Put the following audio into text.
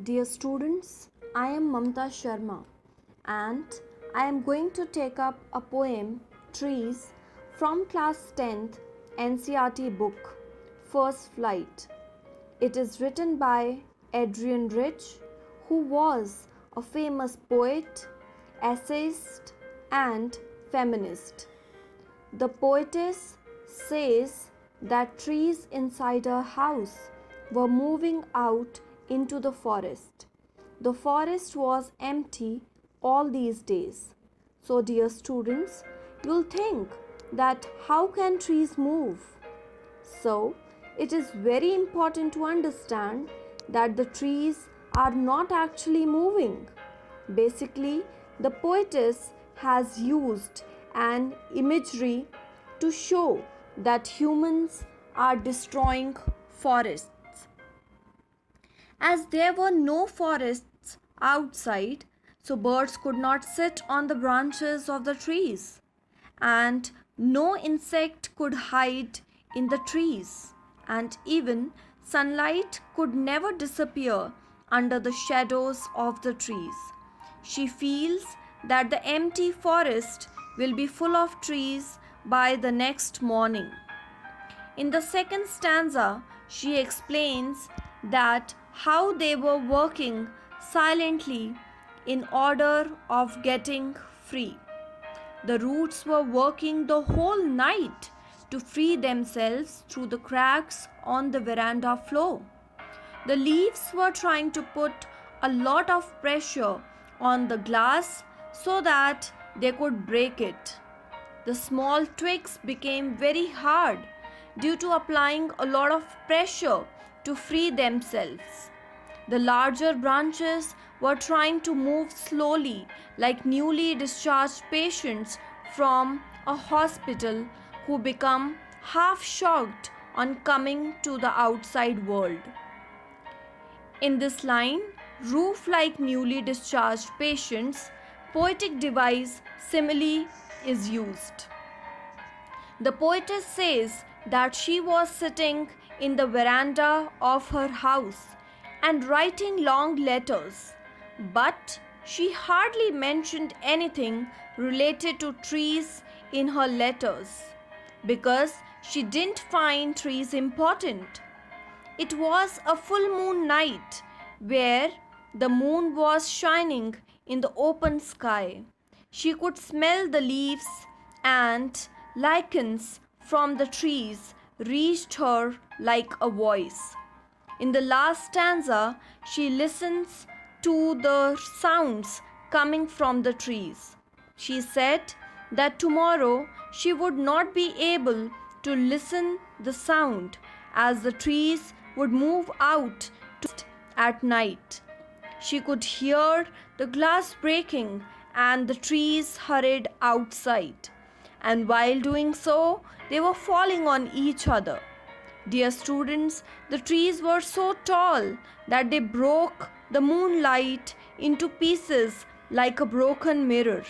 Dear students, I am Mamta Sharma and I am going to take up a poem Trees from class 10th NCERT book First Flight. It is written by Adrian Rich, who was a famous poet, essayist and feminist. The poetess says that trees inside her house were moving out into the forest. The forest was empty all these days. So dear students, you'll think that how can trees move? So it is very important to understand that the trees are not actually moving. Basically, the poetess has used an imagery to show that humans are destroying forests. As there were no forests outside, so birds could not sit on the branches of the trees, and no insect could hide in the trees, and even sunlight could never disappear under the shadows of the trees. She feels that the empty forest will be full of trees by the next morning. In the second stanza, she explains that how they were working silently in order of getting free. The roots were working the whole night to free themselves through the cracks on the veranda floor. The leaves were trying to put a lot of pressure on the glass so that they could break it. The small twigs became very hard due to applying a lot of pressure to free themselves. The larger branches were trying to move slowly like newly discharged patients from a hospital who become half shocked on coming to the outside world. In this line, roof like newly discharged patients, poetic device simile is used. The poetess says that she was sitting in the veranda of her house and writing long letters, but she hardly mentioned anything related to trees in her letters because she didn't find trees important. It was a full moon night where the moon was shining in the open sky. She could smell the leaves and lichens from the trees reached her like a voice. In the last stanza, she listens to the sounds coming from the trees. She said that tomorrow she would not be able to listen the sound as the trees would move out at night. She could hear the glass breaking and the trees hurried outside. And while doing so, they were falling on each other. Dear students, the trees were so tall that they broke the moonlight into pieces like a broken mirror.